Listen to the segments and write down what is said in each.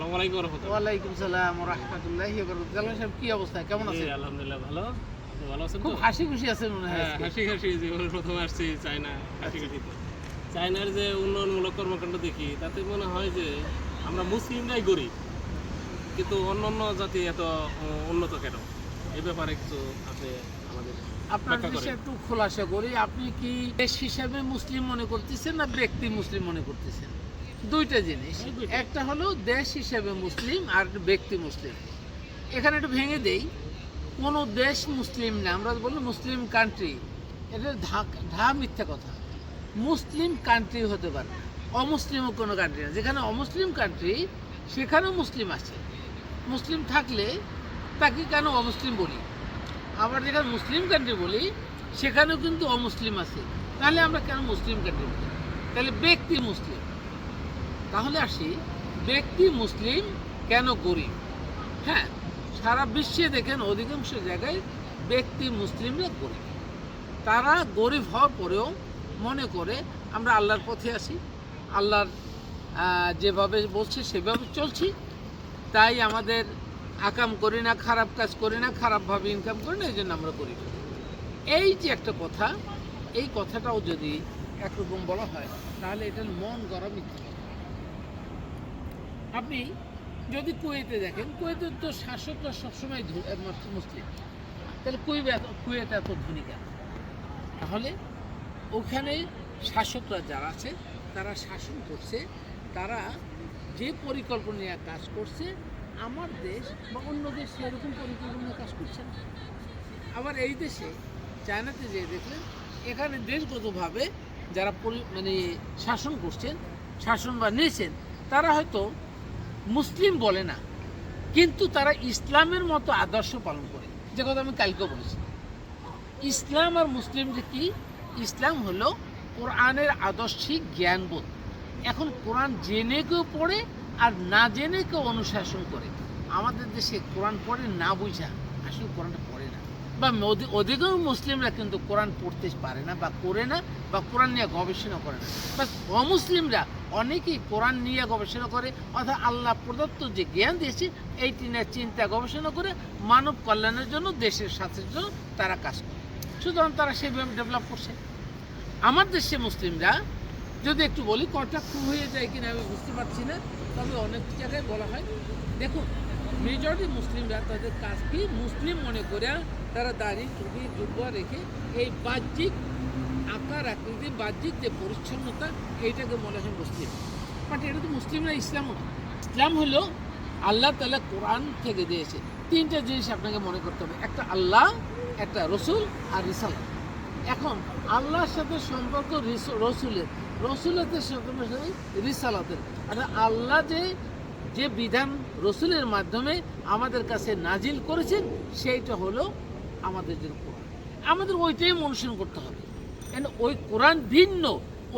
আসসালামু আলাইকুম ওয়া রাহমাতুল্লাহ। ওয়ালাইকুম সালাম ওয়া রাহমাতুল্লাহি ওয়া বারাকাতুহু। জালাল সাহেব কি অবস্থা, কেমন জি, আছেন? আলহামদুলিল্লাহ ভালো। আপনি ভালো আছেন তো? খুব হাসি খুশি আছেন মনে হয় হ্যাঁ, আজকে। হাসি হাসি জীবনের প্রথম আসছি চায়না হাসি খুশিতে। চায়নার যে উন্নয়নমূলক কর্মকাণ্ড দেখি তাতে মনে হয় যে আমরা মুসলিমরাই গরিব, কিন্তু অন্যান্য জাতি এত উন্নত কেন? এই ব্যাপারে কিছু আপনি আমাদের আপনার ব্যাখ্যা বিষয়ে করেন। একটু খোলাসা করি। আপনি কি দেশ হিসাবে মুসলিম মনে করতেছেন না ব্যক্তি মুসলিম মনে করতেছেন? দুইটা জিনিস। হ্যাঁ, দুইটা। একটা হলো দেশ হিসাবে মুসলিম আর ব্যক্তি মুসলিম। এখানে একটু ভেঙে দেই, কোনো দেশ মুসলিম না, আমরা বলি মুসলিম কান্ট্রি, এটা মিথ্যা কথা। মুসলিম কান্ট্রি হতে পারে না, অমুসলিমও কোনো কান্ট্রি না। যেখানে অমুসলিম কান্ট্রি সেখানেও মুসলিম আছে। মুসলিম থাকলে তাকে কেন অমুসলিম বলি? আবার যেখানে মুসলিম কান্ট্রি বলি সেখানেও কিন্তু অমুসলিম আছে, তাহলে আমরা কেন মুসলিম কান্ট্রি বলি? তাহলে ব্যক্তি মুসলিম। তাহলে আসি, ব্যক্তি মুসলিম কেন গরিব? হ্যাঁ, সারা বিশ্বে দেখেন অধিকাংশ জায়গায় ব্যক্তি মুসলিমরা গরিব। তারা গরিব হওয়ার পরেও মনে করে আমরা আল্লাহর পথে আছি, আল্লাহর যেভাবে বলছে সেভাবে চলছি, তাই আমাদের আকাম করি না, খারাপ কাজ করি না, খারাপভাবে ইনকাম করি না, এই জন্য আমরা গরিব। এই যে একটা কথা, এই কথাটাও যদি একরকম বলা হয় তাহলে এটা মন গড়া মিথ্যা কথা। আপনি যদি কুয়েতে দেখেন, কুয়েতের তো শাসকরা সবসময় মুসলিম, তাহলে কুয়েত এত ধনী কেন? তাহলে ওখানে শাসকরা যারা আছে তারা শাসন করছে, তারা যে পরিকল্পনা নিয়ে কাজ করছে, আমার দেশ বা অন্য দেশ সেরকম পরিকল্পনা নিয়ে কাজ করছে না। আবার এই দেশে চায়নাতে যে দেখলেন, এখানে দেশগতভাবে যারা মানে শাসন করছেন, শাসন বা নিয়েছেন, তারা হয়তো মুসলিম বলে না, কিন্তু তারা ইসলামের মতো আদর্শ পালন করে। যে কথা আমি কালকেও বলেছি, ইসলাম আর মুসলিম যে কি? ইসলাম হলো কোরআনের আদর্শিক জ্ঞানবোধ। এখন কোরআন জেনে কেউ পড়ে আর না জেনে কেউ অনুশাসন করে। আমাদের দেশে কোরআন পড়ে না বুঝা, আসলে কোরআনটা পড়ে না, বা অধিকাংশ মুসলিমরা কিন্তু কোরআন পড়তে পারে না বা করে না, বা কোরআন নিয়ে গবেষণা করে না। বাস অমুসলিমরা অনেকেই কোরআন নিয়ে গবেষণা করে, অর্থাৎ আল্লাহ প্রদত্ত যে জ্ঞান দিয়েছে এইটি নিয়ে চিন্তা গবেষণা করে মানব কল্যাণের জন্য, দেশের স্বার্থের জন্য তারা কাজ করে। সুতরাং তারা সেইভাবে ডেভেলপ করছে। আমার দেশে মুসলিমরা যদি একটু বলি, কটাক্ষ হয়ে যায় কিনা আমি বুঝতে পারছি না, তবে অনেক জায়গায় বলা হয়। দেখুন, মেজরিটি মুসলিমরা তাদের কাজ কি মুসলিম মনে করে তারা দাড়ি টুপি জুব্বা রেখে এই বাহ্যিক আকার আকৃতি, বাহ্যিক যে পরিচ্ছন্নতা, এইটাকে মনে হয় মুসলিম। বাট এটা তো মুসলিমরা ইসলামও না। ইসলাম হলো আল্লাহ তাআলা কোরআন থেকে দিয়েছে। তিনটা জিনিস আপনাকে মনে করতে হবে, একটা আল্লাহ, একটা রসুল আর রিসালাত। এখন আল্লাহর সাথে সম্পর্ক রসুলের, রসুলের সাথে রিসালাতের। অর্থাৎ আল্লাহ যে বিধান রসুলের মাধ্যমে আমাদের কাছে নাজিল করেছেন, সেইটা হলো আমাদের জন্য কোরআন। আমাদের ওইটাই অনুসরণ করতে হবে। ওই কোরআন ভিন্ন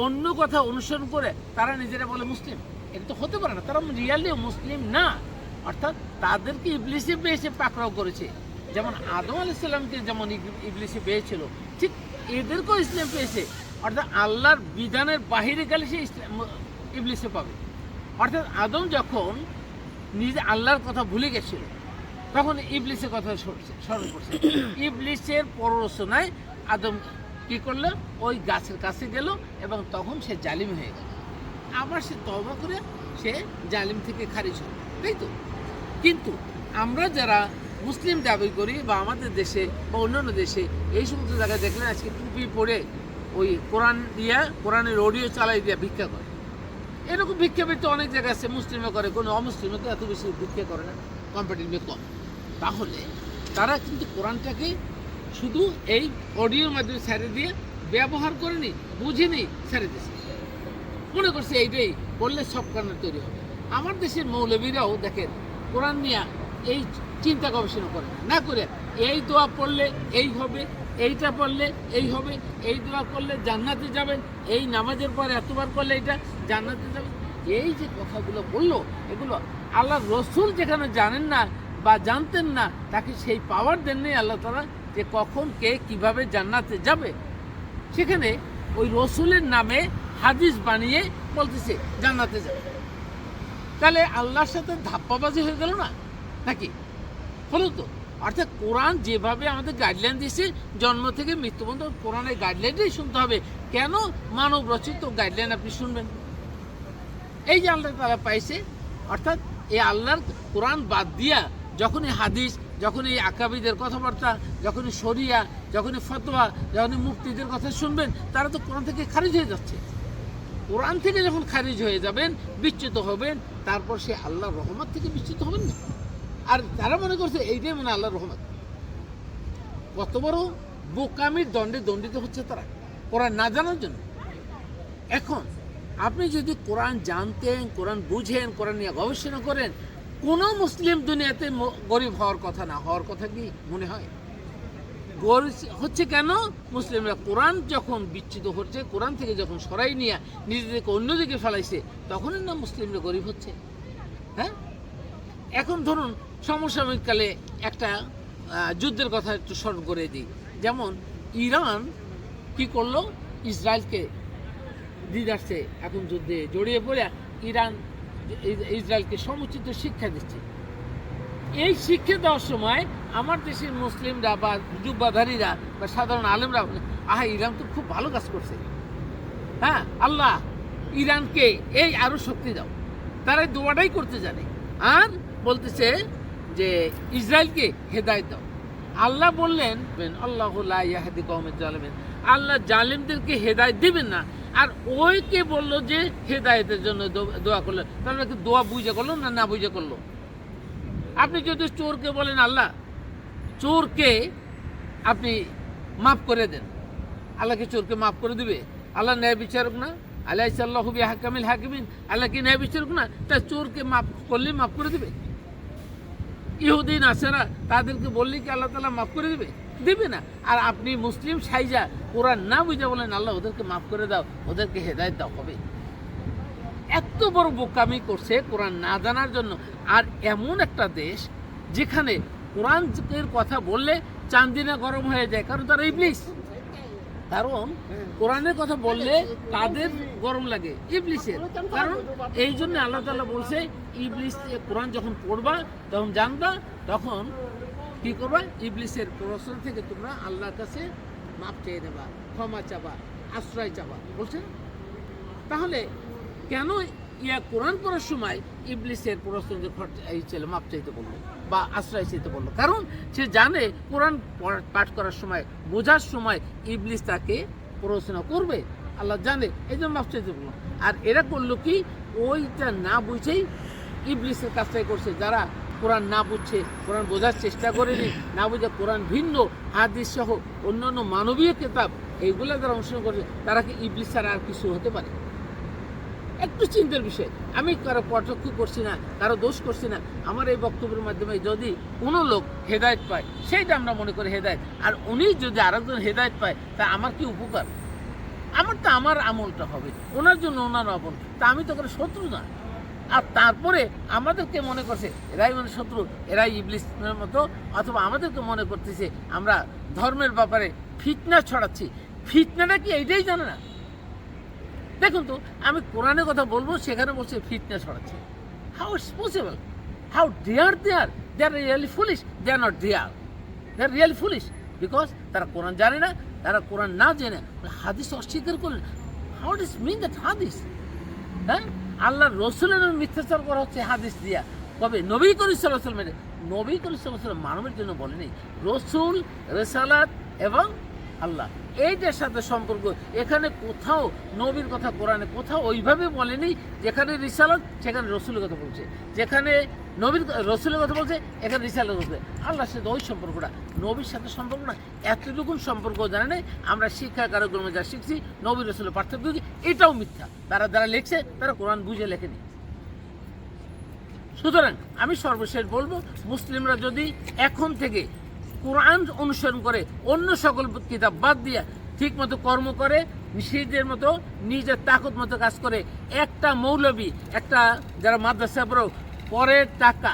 অন্য কথা অনুসরণ করে তারা নিজেরা বলে মুসলিম, এটা তো হতে পারে না। তারা রিয়ালি মুসলিম না। অর্থাৎ তাদেরকে ইবলিসে পেয়েছে, পাকড়াও করেছে। যেমন আদম আলাইহিস সালামকে যেমন ইবলিসে পেয়েছিল, ঠিক এদেরকেও ইসলাম পেয়েছে। অর্থাৎ আল্লাহর বিধানের বাহিরে গেলে সে ইবলিসে পাবে। অর্থাৎ আদম যখন নিজে আল্লাহর কথা ভুলে গেছিল, তখন ইবলিসের কথা স্মরণ করছে। ইবলিসের প্ররোচনায় আদম কি করলো? ওই গাছের কাছে গেল এবং তখন সে জালিম হয়ে গেল। আবার সে তওবা করে সে জালিম থেকে খারিজ হল, তাই তো? কিন্তু আমরা যারা মুসলিম দাবি করি, বা আমাদের দেশে বা অন্যান্য দেশে এই সমস্ত জায়গায় দেখলেন আজকে টুপি পরে ওই কোরআন দিয়া, কোরআনের অডিও চালাই দিয়া ভিক্ষা করে। এরকম ভিক্ষাবৃত্তি অনেক জায়গায় আছে, মুসলিমে করে, কোনো অমুসলিমে তো এত বেশি ভিক্ষা করে না, কম্পারেটিভলি কম। তাহলে তারা কিন্তু কোরআনটাকে শুধু এই অডিওর মাধ্যমে ছেড়ে দিয়ে ব্যবহার করেনি, বুঝেনি, ছেড়ে দিয়েছে, মনে করছে এইটাই বললে সব কারণে তৈরি হবে। আমার দেশের মৌলবীরাও দেখেন কোরআন নিয়ে এই চিন্তা গবেষণা করে না করে এই দোয়া পড়লে এই হবে, এইটা পড়লে এই হবে, এই দোয়া করলে জান্নাতে যাবেন, এই নামাজের পর এতবার করলে এইটা জান্নাতে যাবেন, এই যে কথাগুলো বললো, এগুলো আল্লাহ রসুল যেখানে জানেন না বা জানতেন না, তাকে সেই পাওয়ার দেননি আল্লাহ তাআলা যে কখন কে কিভাবে জান্নাতে যাবে। সেখানে ওই রসুলের নামে হাদিস বানিয়ে বলতেছে জান্নাতে যাবে। তাহলে আল্লাহর সাথে ধাপ্পাবাজি হয়ে গেল না নাকি? হলো তো। অর্থাৎ কোরআন যেভাবে আমাদের গাইডলাইন দিয়েছে জন্ম থেকে মৃত্যু পর্যন্ত কোরআনের গাইডলাইনটাই শুনতে হবে। কেন মানব রচিত গাইডলাইন আপনি শুনবেন? এই যে আল্লাহ তাআলা পাইছে, অর্থাৎ এই আল্লাহর কোরআন বাদ দিয়া যখনই হাদিস, যখনই আকাবিদের কথাবার্তা, যখনই শরিয়া, যখনই ফতোয়া, যখনই মুফতিদের কথা শুনবেন, তারা তো কোরআন থেকে খারিজ হয়ে যাচ্ছে। কোরআন থেকে যখন খারিজ হয়ে যাবেন, বিচ্যুত হবেন, তারপর সে আল্লাহর রহমত থেকে বিচ্যুত হবেন না। আর তারা মনে করছে এইটাই মনে আল্লাহর রহমত। কত বড় বোকামির দণ্ডে দণ্ডিত হচ্ছে তারা কোরআন না জানার জন্য। এখন আপনি যদি কোরআন জানতেন, কোরআন বুঝেন, কোরআন নিয়ে গবেষণা করেন, কোনো মুসলিম দুনিয়াতে গরিব হওয়ার কথা না। হওয়ার কথা কি মনে হয়? গরিব হচ্ছে কেন? মুসলিমরা কোরআন যখন বিচ্যুত হচ্ছে, কোরআন থেকে যখন সরাই নিয়ে নিজেদেরকে অন্যদিকে ফেলাইছে, তখনই না মুসলিমরা গরিব হচ্ছে। হ্যাঁ, এখন ধরুন সমসাময়িককালে একটা যুদ্ধের কথা একটু স্মরণ করে দিই। যেমন ইরান কি করলো? ইসরায়েলকে দিদারছে এখন যুদ্ধে জড়িয়ে পড়ে ইরান ইসরায়েলকে সমুচিত শিক্ষা দিচ্ছে। এই শিক্ষা দেওয়ার সময় আমার দেশের মুসলিমরা বা যুব্বাধারীরা বা সাধারণ আলেমরা আহা, ইরান তো খুব ভালো কাজ করছে, হ্যাঁ আল্লাহ ইরানকে এই আরো শক্তি দাও। তারা দোয়াটাই করতে জানে আর বলতেছে যে ইসরায়েলকে হেদায়েত দাও। আল্লাহ বললেন আল্লাহু লা ইয়াহদি কওমাজ জালিমিন, আল্লাহ জালিমদেরকে হেদায়েত দিবেন না। আর ওইকে বললো যে হেদায়েতের জন্য দোয়া করলো, তাহলে কি দোয়া বুঝে করলো না না বুঝে করলো? আপনি যদি চোরকে বলেন আল্লাহ চোরকে আপনি মাফ করে দেন, আল্লাহকে চোরকে মাফ করে দিবে? আল্লাহ ন্যায় বিচারক না? আলাইসাল্লাহু বিহাকামিল হাকিমিন, আল্লাহ কি ন্যায় বিচারক না? তা চোরকে মাফ করলে মাফ করে দিবে? ইহুদি নাসারা তাদেরকে বললে কি আল্লাহ তাআলা মাফ করে দিবে? দিবে না। আর আপনি মুসলিম সাইজা কোরআন না বুঝে বলেন আল্লাহ ওদেরকে মাফ করে দাও, ওদেরকে হেদায়েত দাও, হবে? এত বড় বোকামি করছে কোরআন না জানার জন্য। আর এমন একটা দেশ যেখানে কোরআনের কথা বললে চান্দিনা গরম হয়ে যায়, কারণ তারা ইবলিস। কারণ কোরআনের কথা বললে তাদের গরম লাগে, ইবলিসের। কারণ এই জন্য আল্লাহ তাআলা বলছে ইবলিস কোরআন যখন পড়বা তখন জানবা, তখন কি করবা? ইবলিসের প্রশ্ন থেকে তোমরা আল্লাহর কাছে মাপ চেয়ে নেবা, ক্ষমা চাবা, আশ্রয় চাবা, বলছেন। তাহলে কেন কোরআন পড়ার সময় ইবলিসের প্রশ্ন এই ছেলে মাপ চাইতে বললো বা আশ্রয় চাইতে বললো? কারণ সে জানে কোরআন পাঠ করার সময়, বোঝার সময় ইবলিস তাকে প্রশ্ন করবে, আল্লাহ জানে, এই জন্য মাপ চাইতে বললো। আর এরা করলো কি? ওইটা না বুঝেই ইবলিসের কাজটাই করছে। যারা কোরআন না বুঝছে, কোরআন বোঝার চেষ্টা করেনি, না বুঝে কোরআন ভিন্ন হাদিস সহ অন্যান্য মানবীয় কিতাব এইগুলো যারা অনুসরণ করছে, তারা কি ইবলিস ছাড়া আর কিছু হতে পারে? একটু চিন্তার বিষয়। আমি কারো কটাক্ষ করছি না, কারো দোষ করছি না। আমার এই বক্তব্যের মাধ্যমে যদি কোনো লোক হেদায়েত পায়, সেইটা আমরা মনে করি হেদায়েত। আর উনি যদি আরেকজন হেদায়েত পায়, তা আমার কি উপকার? আমার তো আমার আমলটা হবে, ওনার জন্য ওনার আমল, তা আমি তো কোনো শত্রু না। আর তারপরে আমাদেরকে মনে করছে এরাই মানে শত্রু, এরাই ইবলিসের মতো, অথবা আমাদেরকে মনে করতেছে আমরা ধর্মের ব্যাপারে ফিতনা ছড়াচ্ছি। ফিতনাটা কি এইটাই জানে না? দেখুন তো, আমি কোরআনের কথা বলবো, সেখানে বলছে ফিতনা ছড়াচ্ছে। How it's possible? How dare they are really foolish. They are not dare, they are really foolish, because তারা কোরআন জানে না। তারা কোরআন না জেনে হাদিস অস্বীকার করলেন। How it is mean that হাদিস? হ্যাঁ, আল্লাহ রসুলের মিথ্যাচার করা হচ্ছে হাদিস দিয়া। কবে? নবী করিম সাল্লাল্লাহু আলাইহি ওয়াসাল্লাম। নবী করিম সাল্লাল্লাহু আলাইহি ওয়াসাল্লাম মানবের জন্য বলেনি, রসুল, রেসালাত এবং আল্লাহ এইটার সাথে সম্পর্ক। এখানে কোথাও নবীর কথা কোরআনে কোথাও ওইভাবে বলেনি। যেখানে রিসালাত সেখানে রসুলের কথা বলছে, যেখানে নবীর রসুলের কথা বলছে এখানে রিসালাত বলছে। আল্লাহর সাথে ওই সম্পর্কটা, নবীর সাথে সম্পর্ক না। এতটুকুন সম্পর্ক জানে না। আমরা শিক্ষা কারক্রমে যা শিখছি নবী রসুলের পার্থক্য, এটাও মিথ্যা। যারা লিখছে তারা কোরআন বুঝে লেখেনি। সুতরাং আমি সর্বশেষ বলবো, মুসলিমরা যদি এখন থেকে কোরআন অনুসরণ করে, অন্য সকল কিতাব বাদ দিয়ে ঠিক মতো কর্ম করে, নিজেদের মতো নিজের তাকত মতো কাজ করে, একটা মৌলবী, একটা যারা মাদ্রাসা পরের টাকা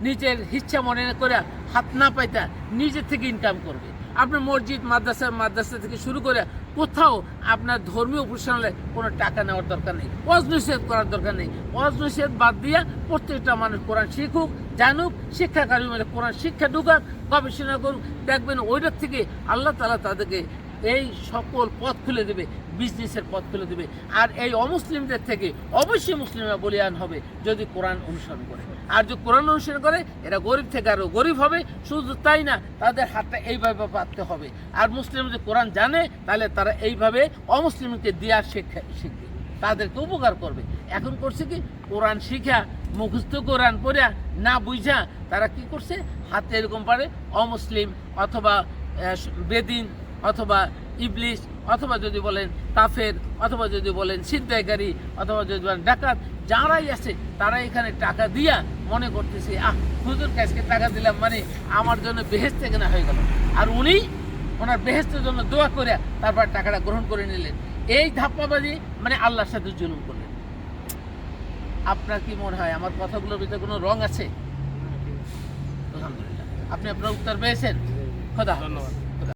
নিজের ইচ্ছা মনে করে হাত না পাইতা নিজের থেকে ইনকাম করবে। আপনার মসজিদ মাদ্রাসা থেকে শুরু করে কোথাও আপনার ধর্মীয় প্রতিষ্ঠানে কোনো টাকা নেওয়ার দরকার নেই, ওয়াজ নসিহত করার দরকার নেই। ওয়াজ নসিহত বাদ দিয়া প্রত্যেকটা মানুষ কোরআন শিখুক, জানুক, শিক্ষাকারী মানে কোরআন শিক্ষা ঢুকাক, গবেষণা করুক। দেখবেন ওইটার থেকে আল্লাহ তাআলা তাদেরকে এই সকল পথ খুলে দেবে, বিজনেসের পথ খুলে দেবে। আর এই অমুসলিমদের থেকে অবশ্যই মুসলিমরা বলিয়ান হবে যদি কোরআন অনুসরণ করে। আর যদি কোরআন অনুসরণ করে এরা গরিব থেকে আরও গরিব হবে। শুধু তাই না, তাদের হাতটা এইভাবে পাততে হবে। আর মুসলিম যদি কোরআন জানে তাহলে তারা এইভাবে অমুসলিমকে দেওয়ার শিখবে, তাদেরকে উপকার করবে। এখন করছে কি, কোরআন শিখা মুখস্থ কোরআন পড়া না বুঝা তারা কি করছে, হাতে এরকম পারে অমুসলিম অথবা বেদিন অথবা ইবলিশ অথবা যদি বলেন কাফের অথবা যদি বলেন ছিনতাইকারী অথবা যদি বলেন ডাকাত, যারাই আছে তারা এখানে টাকা দিয়া মনে করতেছে হুজুর কাছকে টাকা দিলাম মানে আমার জন্য বেহেশত কেনা হয়ে গেল। আর উনি ওনার বেহেশতের জন্য দোয়া করে তারপর টাকাটা গ্রহণ করে নিলেন। এই ধাপ্পাবাজি মানে আল্লাহর সাথে জুলুম করলেন। আপনার কি মনে হয় আমার কথাগুলোর ভিতরে কোনো রং আছে? আলহামদুলিল্লাহ, আপনি আপনার উত্তর পেয়েছেন। খোদা হাফেজ। ধন্যবাদ।